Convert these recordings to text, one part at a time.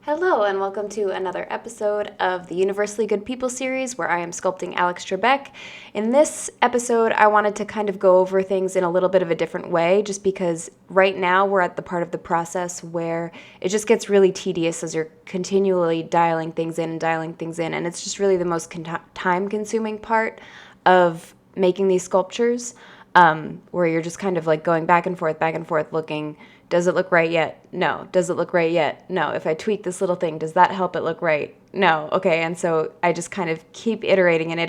Hello, and welcome to another episode of the Universally Good People series where I am sculpting Alex Trebek. In this episode, I wanted to kind of go over things in a little bit of a different way, just because right now we're at the part of the process where it just gets really tedious as you're continually dialing things in, and it's just really the most time-consuming part of making these sculptures, where you're just kind of like going back and forth, looking. Does it look right yet? No. Does it look right yet? No. If I tweak this little thing, does that help it look right? No. Okay. And so I just kind of keep iterating, and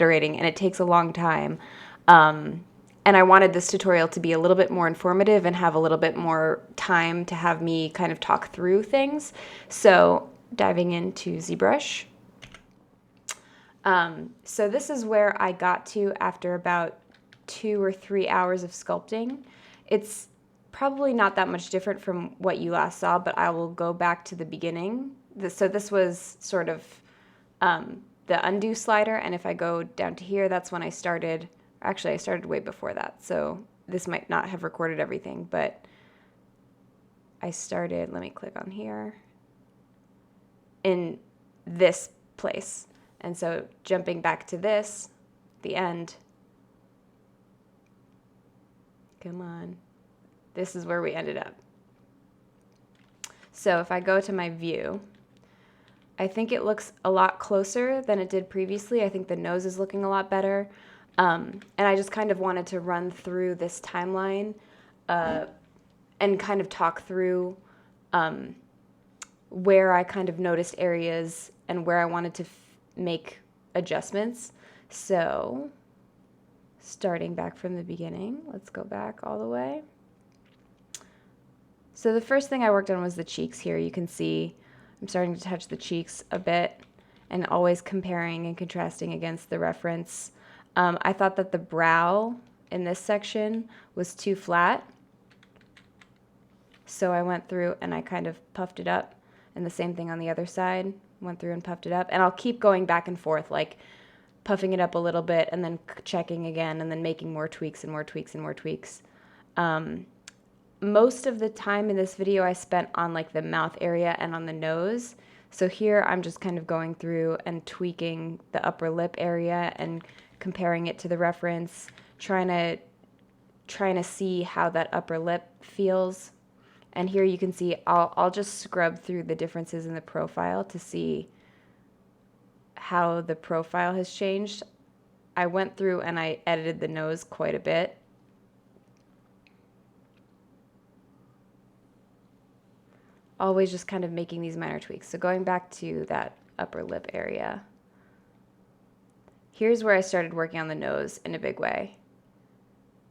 it takes a long time. And I wanted this tutorial to be a little bit more informative and have a little bit more time to have me kind of talk through things. So diving into Zbrush. So this is where I got to after about 2 or 3 hours of sculpting. It's probably not that much different from what you last saw, but I will go back to the beginning. So this was sort of the undo slider, and if I go down to here, that's when I started. Actually, I started way before that, so this might not have recorded everything, but I started, let me click on here, in this place. And so jumping back to this, the end, come on. This is where we ended up. So if I go to my view, I think it looks a lot closer than it did previously. I think the nose is looking a lot better. And I just kind of wanted to run through this timeline and kind of talk through where I kind of noticed areas and where I wanted to make adjustments. So starting back from the beginning, let's go back all the way. So the first thing I worked on was the cheeks here. You can see I'm starting to touch the cheeks a bit and always comparing and contrasting against the reference. I thought that the brow in this section was too flat. So I went through and I kind of puffed it up, and the same thing on the other side. Went through and puffed it up, and I'll keep going back and forth, like puffing it up a little bit and then checking again and then making more tweaks and more tweaks and more tweaks. Most of the time in this video I spent on like the mouth area and on the nose. So here I'm just kind of going through and tweaking the upper lip area and comparing it to the reference, trying to see how that upper lip feels. And here you can see I'll just scrub through the differences in the profile to see how the profile has changed. I went through and I edited the nose quite a bit. Always just kind of making these minor tweaks. So going back to that upper lip area, here's where I started working on the nose in a big way.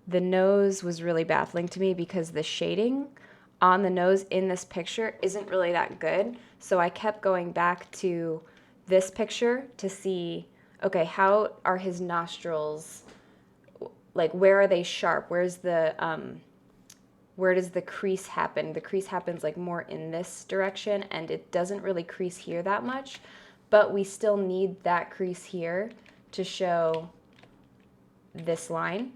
The nose was really baffling to me because the shading on the nose in this picture isn't really that good. So I kept going back to this picture to see, okay, how are his nostrils, like where are they sharp? Where's the where does the crease happen? The crease happens like more in this direction, and it doesn't really crease here that much, but we still need that crease here to show this line.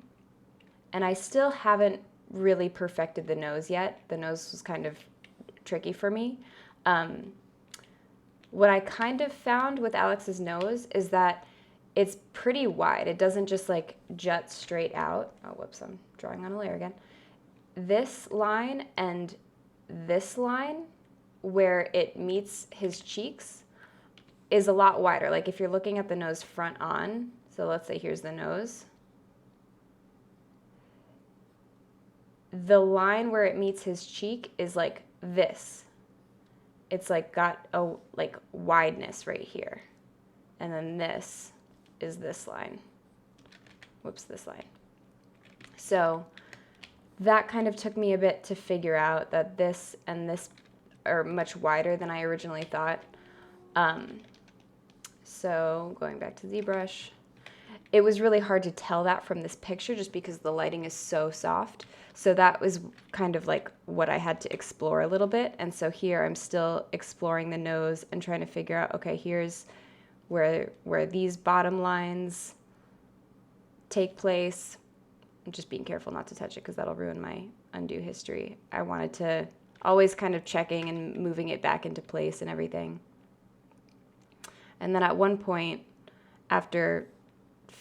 And I still haven't really perfected the nose yet. The nose was kind of tricky for me. What I kind of found with Alex's nose is that it's pretty wide. It doesn't just like jut straight out. Oh, whoops, I'm drawing on a layer again. This line and this line where it meets his cheeks is a lot wider. Like if you're looking at the nose front on, so let's say here's the nose. The line where it meets his cheek is like this. It's like got a like wideness right here. And then this is this line. Whoops, this line. So that kind of took me a bit to figure out that this and this are much wider than I originally thought. So going back to ZBrush, it was really hard to tell that from this picture just because the lighting is so soft. So that was kind of like what I had to explore a little bit. And so here I'm still exploring the nose and trying to figure out, okay, here's where these bottom lines take place. I'm just being careful not to touch it because that'll ruin my undo history. I wanted to always kind of checking and moving it back into place and everything. And then at one point, after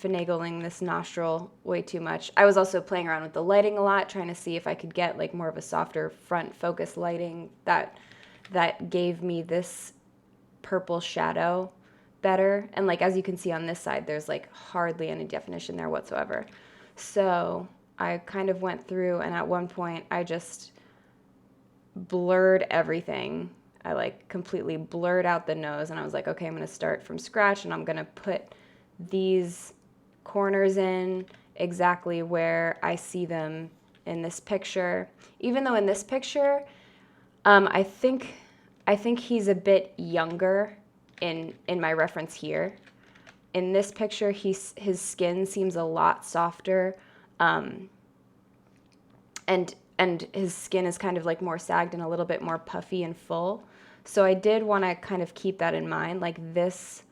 finagling this nostril way too much, I was also playing around with the lighting a lot, trying to see if I could get like more of a softer front focus lighting that gave me this purple shadow better. And like, as you can see on this side, there's like hardly any definition there whatsoever. So I kind of went through, and at one point I just blurred everything. I like completely blurred out the nose, and I was like, okay, I'm going to start from scratch, and I'm going to put these corners in exactly where I see them in this picture. Even though in this picture, I think he's a bit younger in my reference here. In this picture, his skin seems a lot softer, and his skin is kind of like more sagged and a little bit more puffy and full. So I did want to kind of keep that in mind. Like this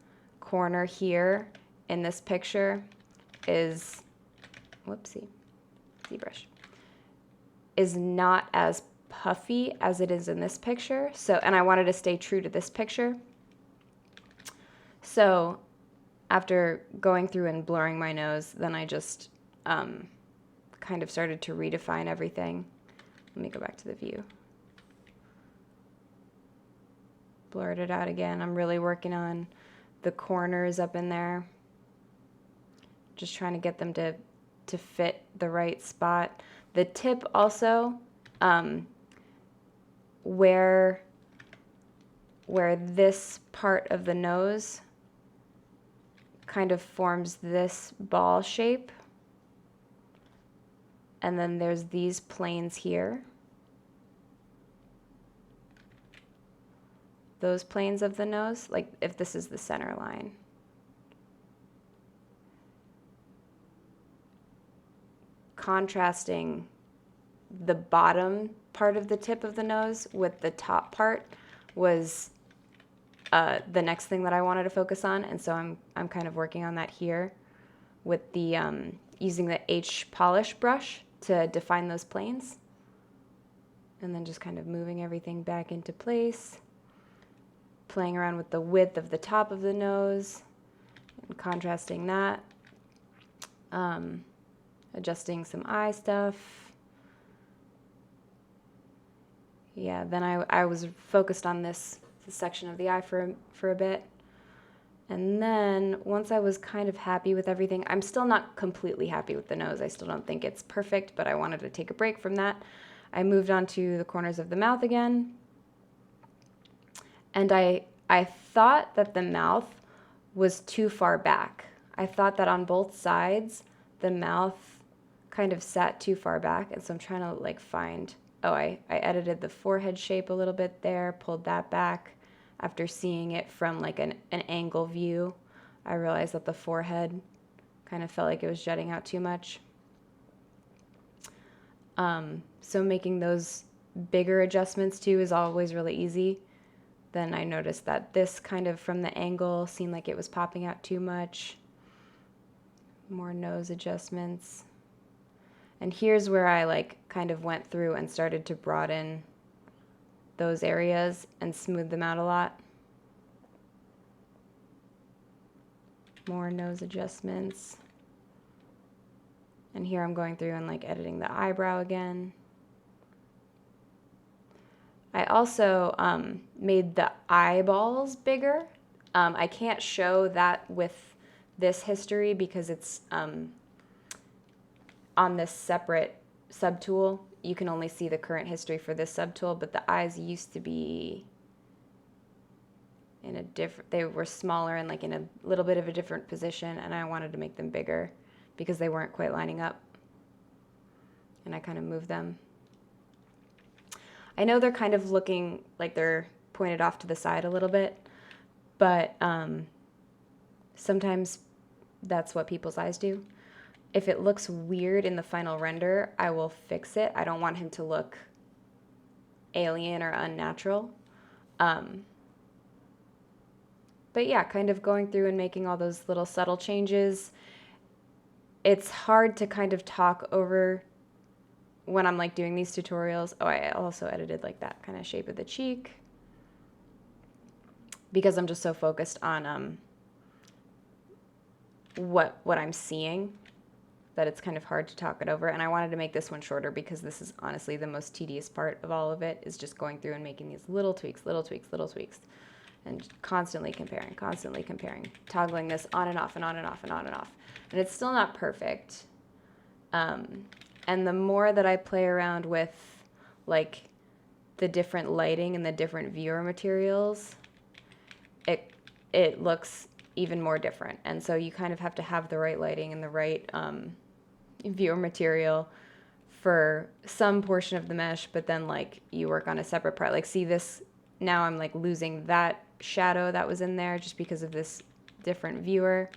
corner here in this picture is, whoopsie, Zbrush, is not as puffy as it is in this picture. So, and I wanted to stay true to this picture. So after going through and blurring my nose, then I just kind of started to redefine everything. Let me go back to the view. Blurred it out again. I'm really working on the corners up in there. Just trying to get them to fit the right spot. The tip also, where this part of the nose kind of forms this ball shape, and then there's these planes here. Those planes of the nose, like if this is the center line. Contrasting the bottom part of the tip of the nose with the top part was the next thing that I wanted to focus on, and so I'm kind of working on that here with the using the H polish brush to define those planes, and then just kind of moving everything back into place, playing around with the width of the top of the nose and contrasting that, adjusting some eye stuff. Yeah, then I was focused on this section of the eye for a bit. And then once I was kind of happy with everything, I'm still not completely happy with the nose. I still don't think it's perfect, but I wanted to take a break from that. I moved on to the corners of the mouth again. And I thought that the mouth was too far back. I thought that on both sides, the mouth kind of sat too far back. And so I'm trying to like find, I edited the forehead shape a little bit there, pulled that back. After seeing it from like an angle view, I realized that the forehead kind of felt like it was jutting out too much. So making those bigger adjustments too is always really easy. Then I noticed that this kind of from the angle seemed like it was popping out too much. More nose adjustments. And here's where I like kind of went through and started to broaden those areas and smooth them out a lot. More nose adjustments. And here I'm going through and like editing the eyebrow again. I also made the eyeballs bigger. I can't show that with this history because it's on this separate subtool. You can only see the current history for this subtool, but the eyes used to be in a different, they were smaller and like in a little bit of a different position, and I wanted to make them bigger because they weren't quite lining up. And I kind of moved them. I know they're kind of looking like they're pointed off to the side a little bit, but sometimes that's what people's eyes do. If it looks weird in the final render, I will fix it. I don't want him to look alien or unnatural. But yeah, kind of going through and making all those little subtle changes. It's hard to kind of talk over when I'm like doing these tutorials, I also edited like that kind of shape of the cheek because I'm just so focused on what I'm seeing that it's kind of hard to talk it over. And I wanted to make this one shorter because this is honestly the most tedious part of all of it, is just going through and making these little tweaks, and constantly comparing, toggling this on and off and on and off and on and off. And it's still not perfect. And the more that I play around with like the different lighting and the different viewer materials, it looks even more different. And so you kind of have to have the right lighting and the right viewer material for some portion of the mesh, but then like you work on a separate part. Like see this, now I'm like losing that shadow that was in there just because of this different viewer.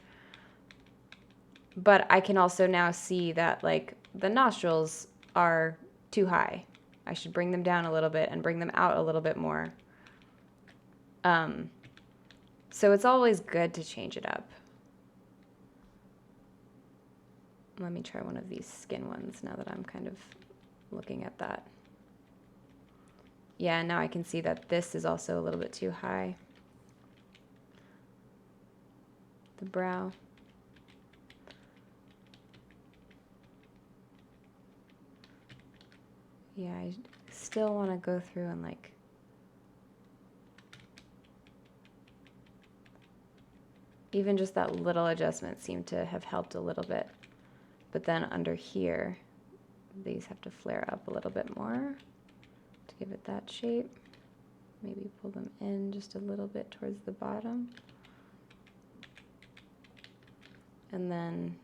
But I can also now see that like the nostrils are too high. I should bring them down a little bit and bring them out a little bit more. So it's always good to change it up. Let me try one of these skin ones now that I'm kind of looking at that. Yeah, now I can see that this is also a little bit too high. The brow. Yeah, I still want to go through and like even just that little adjustment seemed to have helped a little bit. But then under here, these have to flare up a little bit more to give it that shape. Maybe pull them in just a little bit towards the bottom. And then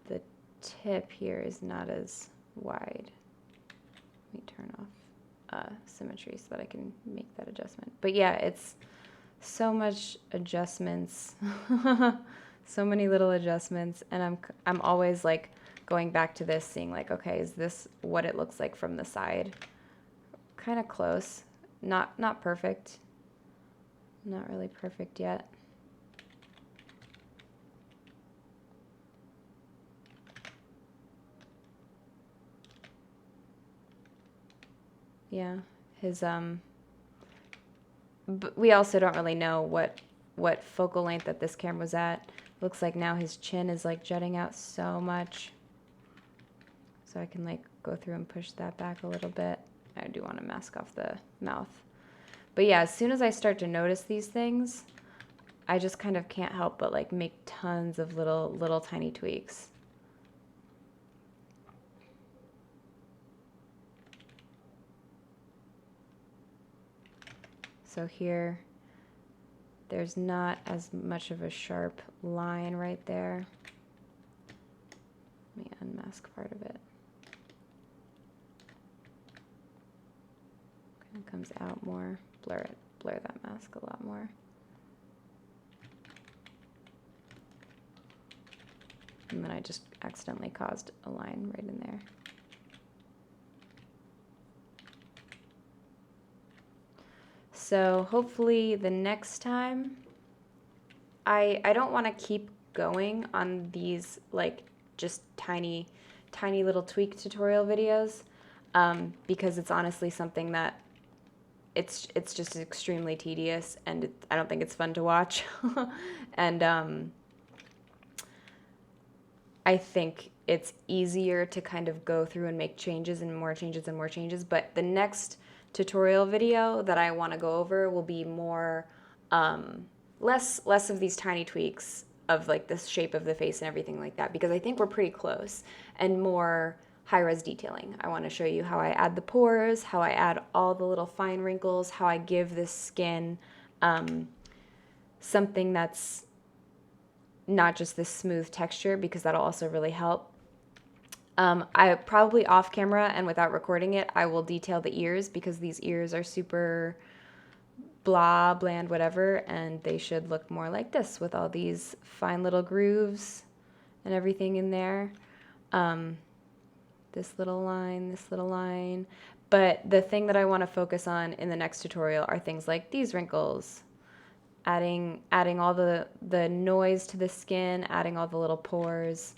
the tip here is not as wide. Let me turn off symmetry so that I can make that adjustment. But yeah, it's so much adjustments, so many little adjustments, and I'm always like going back to this, seeing like, okay, is this what it looks like from the side? Kind of close, not perfect, not really perfect yet. Yeah, his but we also don't really know what focal length that this camera was at. Looks like now his chin is like jutting out so much. So I can like go through and push that back a little bit. I do want to mask off the mouth. But yeah, as soon as I start to notice these things, I just kind of can't help but like make tons of little tiny tweaks. So here, there's not as much of a sharp line right there. Let me unmask part of it. Kind of comes out more. Blur that mask a lot more. And then I just accidentally caused a line right in there. So hopefully the next time, I don't want to keep going on these like just tiny little tweak tutorial videos because it's honestly something that it's just extremely tedious, and I don't think it's fun to watch. And I think it's easier to kind of go through and make changes and more changes and more changes. But the next tutorial video that I want to go over will be more, less of these tiny tweaks of like the shape of the face and everything like that, because I think we're pretty close, and more high-res detailing. I want to show you how I add the pores, how I add all the little fine wrinkles, how I give this skin something that's not just this smooth texture, because that'll also really help. I probably off camera and without recording it, I will detail the ears, because these ears are super blah, bland, whatever, and they should look more like this with all these fine little grooves and everything in there. This little line. But the thing that I want to focus on in the next tutorial are things like these wrinkles, adding all the noise to the skin, adding all the little pores.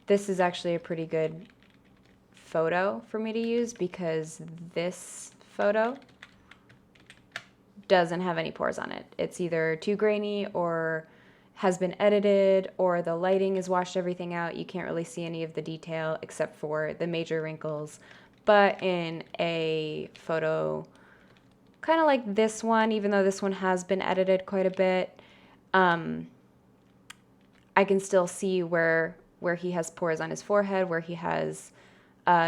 This is actually a pretty good photo for me to use because this photo doesn't have any pores on it. It's either too grainy or has been edited, or the lighting has washed everything out. You can't really see any of the detail except for the major wrinkles. But in a photo kind of like this one, even though this one has been edited quite a bit, I can still see where he has pores on his forehead, where he has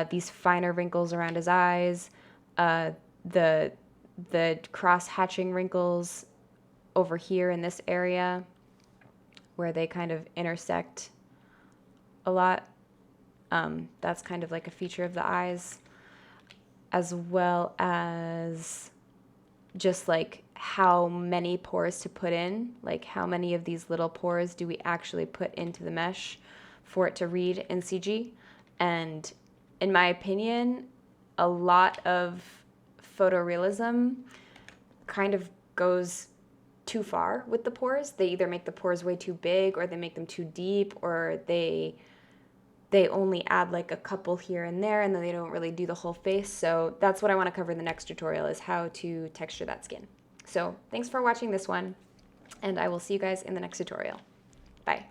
these finer wrinkles around his eyes, the cross-hatching wrinkles over here in this area where they kind of intersect a lot. That's kind of like a feature of the eyes, as well as just like how many pores to put in, like how many of these little pores do we actually put into the mesh for it to read in CG. And in my opinion, a lot of photorealism kind of goes too far with the pores. They either make the pores way too big, or they make them too deep, or they only add like a couple here and there, and then they don't really do the whole face. So that's what I want to cover in the next tutorial, is how to texture that skin. So thanks for watching this one, and I will see you guys in the next tutorial. Bye.